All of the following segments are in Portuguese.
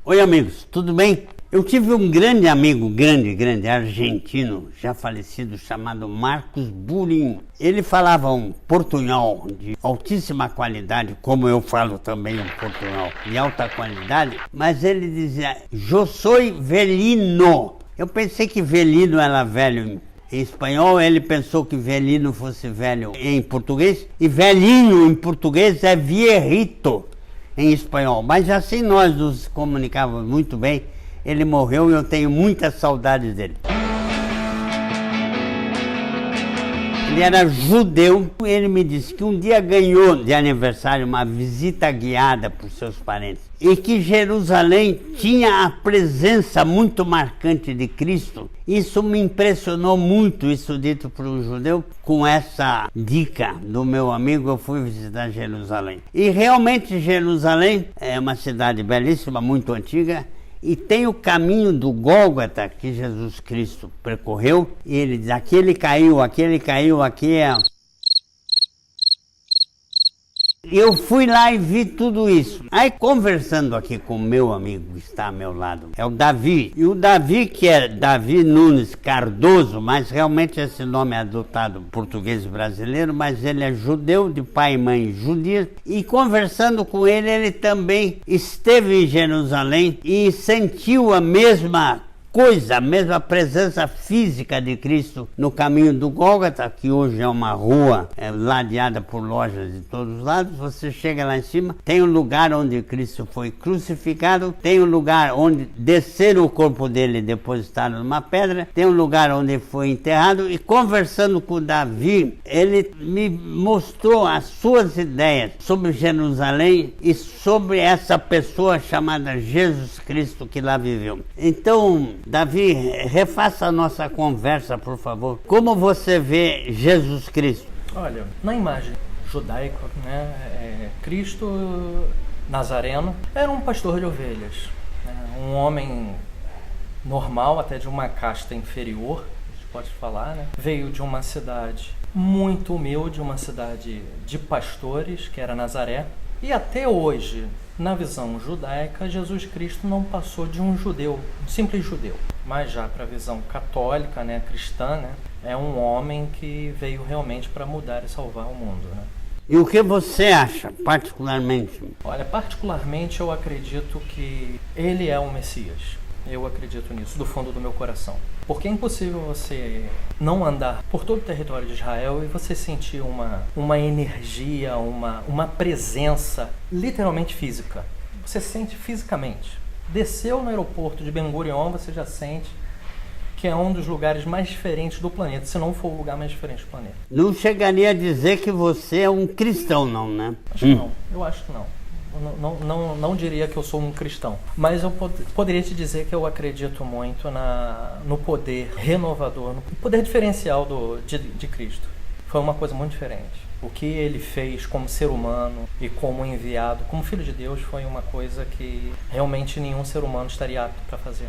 Oi amigos, tudo bem? Eu tive um grande amigo, grande, argentino, já falecido, chamado Marcos Burin. Ele falava um portunhol de altíssima qualidade, como eu falo também um portunhol de alta qualidade, mas ele dizia, "Eu sou velino". Eu pensei que velino era velho em espanhol, ele pensou que velino fosse velho em português, e velhinho em português é viejito em espanhol, mas assim nós nos comunicávamos muito bem. Ele morreu e eu tenho muita saudade dele. Ele era judeu. Ele me disse que um dia ganhou de aniversário uma visita guiada por seus parentes e que Jerusalém tinha a presença muito marcante de Cristo. Isso me impressionou muito, isso dito por um judeu. Com essa dica do meu amigo, eu fui visitar Jerusalém. E realmente Jerusalém é uma cidade belíssima, muito antiga, e tem o caminho do Gólgota que Jesus Cristo percorreu, e ele diz, aqui ele caiu, aqui é... Eu fui lá e vi tudo isso. Aí conversando aqui com o meu amigo que está ao meu lado, é o Davi. E o Davi, que é Davi Nunes Cardoso, mas realmente esse nome é adotado português brasileiro, mas ele é judeu, de pai e mãe judias. E conversando com ele, ele também esteve em Jerusalém e sentiu a mesma coisa, a mesma presença física de Cristo no caminho do Gólgota, que hoje é uma rua ladeada por lojas de todos os lados. Você chega lá em cima, tem um lugar onde Cristo foi crucificado, tem um lugar onde desceram o corpo dele e depositaram numa pedra, tem um lugar onde ele foi enterrado. E conversando com Davi, ele me mostrou as suas ideias sobre Jerusalém e sobre essa pessoa chamada Jesus Cristo que lá viveu. Então, Davi, refaça a nossa conversa, por favor. Como você vê Jesus Cristo? Olha, na imagem judaica, né, Cristo Nazareno era um pastor de ovelhas, né, um homem normal, até de uma casta inferior, a gente pode falar, né? Veio de uma cidade muito humilde, uma cidade de pastores, que era Nazaré, e até hoje, na visão judaica, Jesus Cristo não passou de um judeu, um simples judeu. Mas já para a visão católica, né, cristã, né, é um homem que veio realmente para mudar e salvar o mundo, né? E o que você acha, particularmente? Olha, particularmente eu acredito que ele é o Messias. Eu acredito nisso, do fundo do meu coração. Porque é impossível você não andar por todo o território de Israel e você sentir uma energia, uma presença literalmente física. Você sente fisicamente. Desceu no aeroporto de Ben Gurion, você já sente que é um dos lugares mais diferentes do planeta, se não for o lugar mais diferente do planeta. Não chegaria a dizer que você é um cristão, não, né? Acho que não, eu acho que não. Não diria que eu sou um cristão, mas eu poderia te dizer que eu acredito muito no poder renovador, no poder diferencial de Cristo. Foi uma coisa muito diferente. O que ele fez como ser humano e como enviado, como Filho de Deus, foi uma coisa que realmente nenhum ser humano estaria apto para fazer.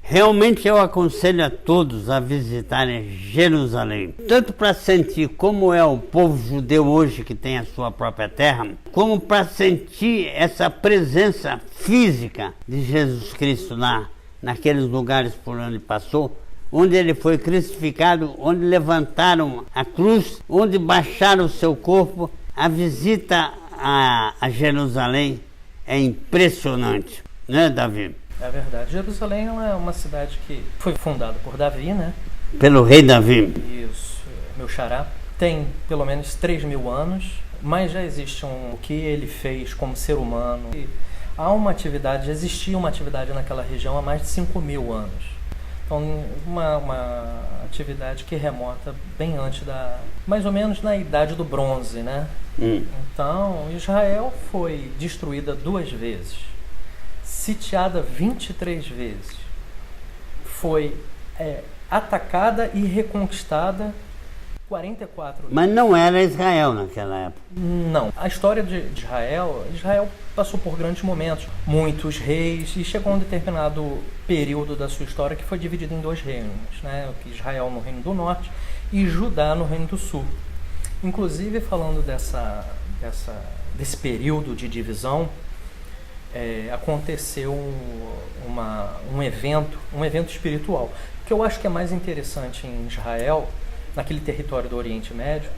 Realmente eu aconselho a todos a visitarem Jerusalém, tanto para sentir como é o povo judeu hoje que tem a sua própria terra, como para sentir essa presença física de Jesus Cristo lá, naqueles lugares por onde passou, onde ele foi crucificado, onde levantaram a cruz, onde baixaram o seu corpo. A visita a Jerusalém é impressionante, né, Davi? É verdade. Jerusalém ela é uma cidade que foi fundada por Davi, né? Pelo rei Davi. Isso, meu xará. Tem pelo menos 3.000 anos, mas já existe o que ele fez como ser humano. E há uma atividade, existia uma atividade naquela região há mais de 5.000 anos. Então, uma atividade que remota bem antes mais ou menos na Idade do Bronze, né? Então, Israel foi destruída 2 vezes. Sitiada 23 vezes, foi atacada e reconquistada 44 vezes. Mas não era Israel naquela época. Não. A história de Israel passou por grandes momentos, muitos reis, e chegou a um determinado período da sua história que foi dividido em 2 reinos, né? Israel no Reino do Norte e Judá no Reino do Sul. Inclusive, falando desse período de divisão, aconteceu um evento espiritual. O que eu acho que é mais interessante em Israel, naquele território do Oriente Médio,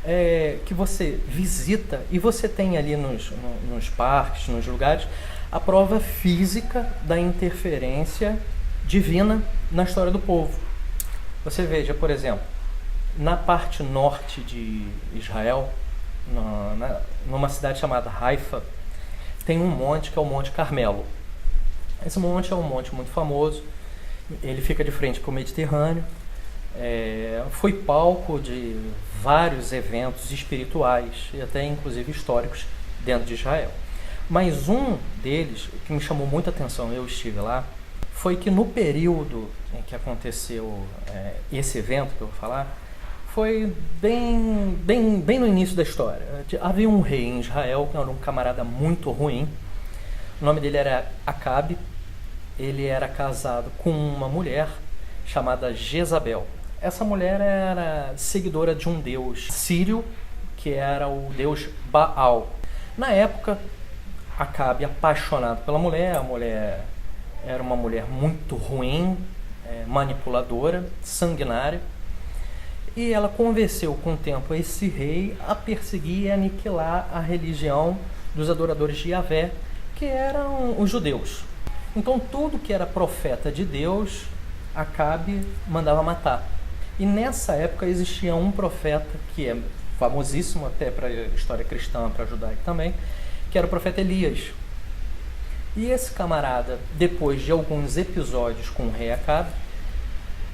é que você visita e você tem ali nos parques, nos lugares, a prova física da interferência divina na história do povo. Você veja, por exemplo, na parte norte de Israel, numa cidade chamada Haifa, tem um monte que é o Monte Carmelo. Esse monte é um monte muito famoso, ele fica de frente para o Mediterrâneo, foi palco de vários eventos espirituais e até inclusive históricos dentro de Israel. Mas um deles, que me chamou muita atenção, eu estive lá, foi que no período em que aconteceu esse evento que eu vou falar, foi bem no início da história. Havia um rei em Israel, que era um camarada muito ruim. O nome dele era Acabe. Ele era casado com uma mulher chamada Jezabel. Essa mulher era seguidora de um deus sírio, que era o deus Baal. Na época, Acabe, apaixonado pela mulher, a mulher era uma mulher muito ruim, manipuladora, sanguinária, e ela convenceu com o tempo esse rei a perseguir e aniquilar a religião dos adoradores de Yahvé, que eram os judeus. Então tudo que era profeta de Deus, Acabe mandava matar. E nessa época existia um profeta que é famosíssimo até para a história cristã, para a judaica também, que era o profeta Elias. E esse camarada, depois de alguns episódios com o rei Acabe,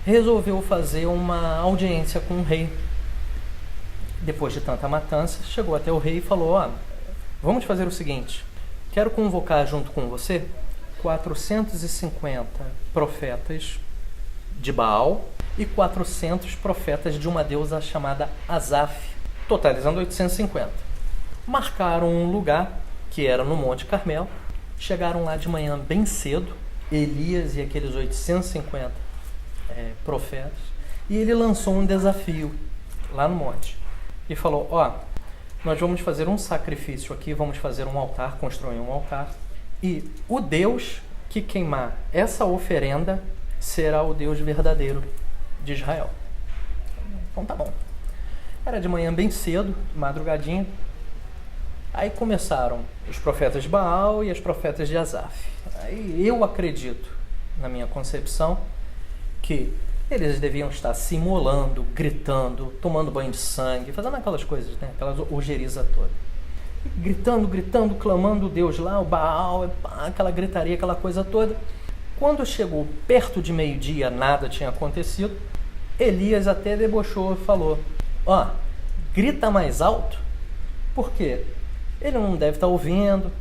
resolveu fazer uma audiência com o rei. Depois de tanta matança, chegou até o rei e falou: vamos fazer o seguinte, quero convocar junto com você 450 profetas de Baal e 400 profetas de uma deusa chamada Asaf, totalizando 850. Marcaram um lugar, que era no Monte Carmelo, chegaram lá de manhã bem cedo, Elias e aqueles 850 profetas, e ele lançou um desafio lá no monte e falou: nós vamos fazer um sacrifício aqui, vamos fazer um altar, construir um altar, e o Deus que queimar essa oferenda será o Deus verdadeiro de Israel. Então tá bom. Era de manhã bem cedo, madrugadinha. Aí começaram os profetas de Baal e as profetas de Asaf. Aí eu acredito, na minha concepção, que eles deviam estar se imolando, gritando, tomando banho de sangue, fazendo aquelas coisas, né? Aquelas ojeriza toda. Gritando, clamando Deus lá, o Baal, aquela gritaria, aquela coisa toda. Quando chegou perto de meio-dia, nada tinha acontecido. Elias até debochou e falou: grita mais alto, porque ele não deve estar ouvindo,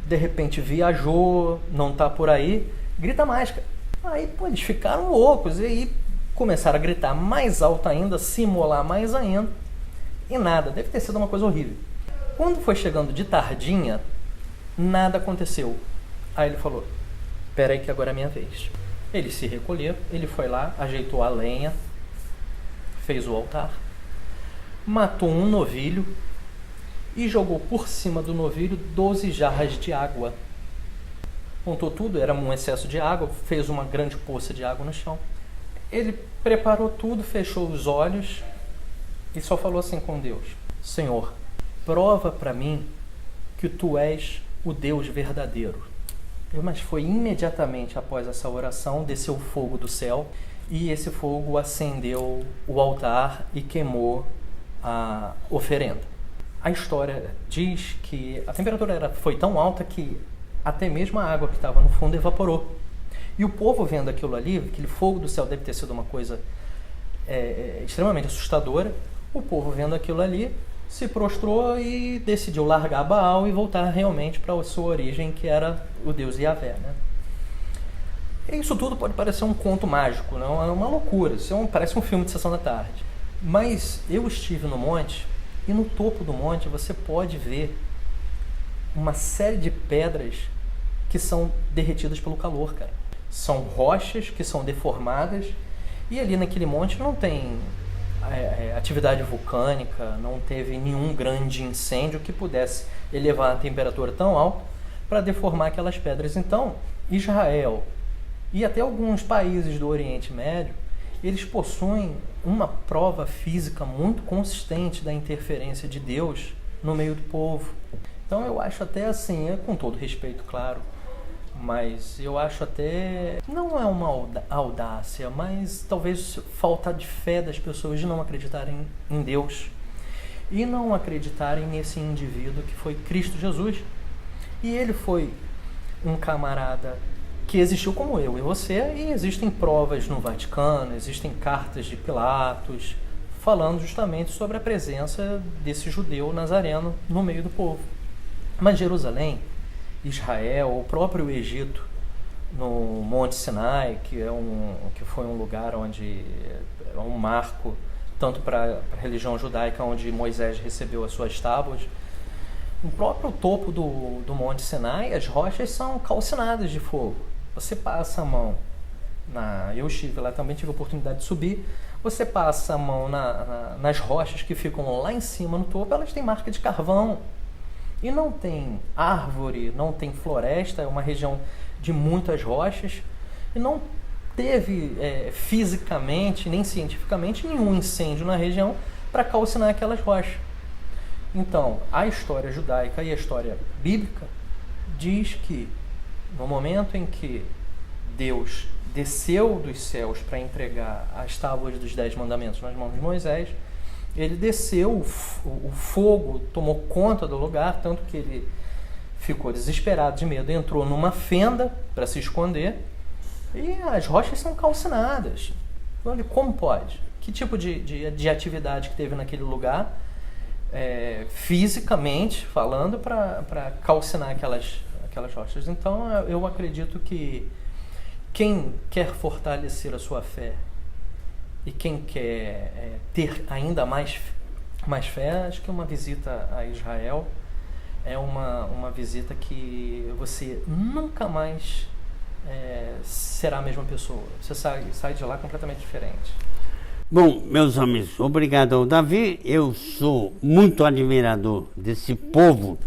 de repente viajou, não está por aí, grita mais, cara. Aí eles ficaram loucos e aí começaram a gritar mais alto ainda, se imolar mais ainda, e nada, deve ter sido uma coisa horrível. Quando foi chegando de tardinha, nada aconteceu. Aí ele falou: espera aí que agora é a minha vez. Ele se recolheu, ele foi lá, ajeitou a lenha, fez o altar, matou um novilho e jogou por cima do novilho 12 jarras de água. Montou tudo, era um excesso de água, fez uma grande poça de água no chão. Ele preparou tudo, fechou os olhos e só falou assim com Deus: Senhor, prova para mim que tu és o Deus verdadeiro. Mas foi imediatamente após essa oração, desceu fogo do céu e esse fogo acendeu o altar e queimou a oferenda. A história diz que a temperatura foi tão alta que até mesmo a água que estava no fundo evaporou. E o povo vendo aquilo ali, aquele fogo do céu deve ter sido uma coisa extremamente assustadora. O povo vendo aquilo ali se prostrou e decidiu largar Baal e voltar realmente para a sua origem, que era o Deus Yahvé, né? Isso tudo pode parecer um conto mágico, não? É uma loucura, parece um filme de sessão da tarde. Mas eu estive no monte e no topo do monte você pode ver uma série de pedras que são derretidas pelo calor, cara. São rochas que são deformadas e ali naquele monte não tem atividade vulcânica, não teve nenhum grande incêndio que pudesse elevar a temperatura tão alta para deformar aquelas pedras. Então, Israel e até alguns países do Oriente Médio, eles possuem uma prova física muito consistente da interferência de Deus no meio do povo. Então eu acho até assim, com todo respeito, claro, mas eu acho até, não é uma audácia, mas talvez falta de fé das pessoas de não acreditarem em Deus e não acreditarem nesse indivíduo que foi Cristo Jesus. E ele foi um camarada que existiu como eu e você, e existem provas no Vaticano, existem cartas de Pilatos, falando justamente sobre a presença desse judeu nazareno no meio do povo. Mas Jerusalém, Israel, o próprio Egito, no Monte Sinai, que foi um lugar onde é um marco tanto para a religião judaica, onde Moisés recebeu as suas tábuas, no próprio topo do Monte Sinai, as rochas são calcinadas de fogo. Você passa a mão, eu estive lá, também tive a oportunidade de subir, você passa a mão nas rochas que ficam lá em cima no topo, elas têm marca de carvão. E não tem árvore, não tem floresta, é uma região de muitas rochas, e não teve fisicamente, nem cientificamente, nenhum incêndio na região para calcinar aquelas rochas. Então, a história judaica e a história bíblica diz que no momento em que Deus desceu dos céus para entregar as tábuas dos 10 mandamentos nas mãos de Moisés, ele desceu, o fogo tomou conta do lugar, tanto que ele ficou desesperado de medo, entrou numa fenda para se esconder, e as rochas são calcinadas. Olha, como pode? Que tipo de atividade que teve naquele lugar, fisicamente falando, para calcinar aquelas rochas? Então, eu acredito que quem quer fortalecer a sua fé e quem quer ter ainda mais fé, acho que uma visita a Israel é uma visita que você nunca mais será a mesma pessoa. Você sai de lá completamente diferente. Bom, meus amigos, obrigado ao Davi. Eu sou muito admirador desse povo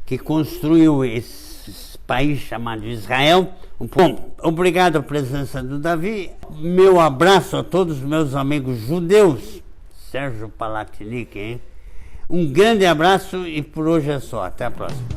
que construiu esse país chamado Israel. Bom, obrigado à presença do Davi. Meu abraço a todos os meus amigos judeus. Sérgio Palatinic, hein? Um grande abraço e por hoje é só. Até a próxima.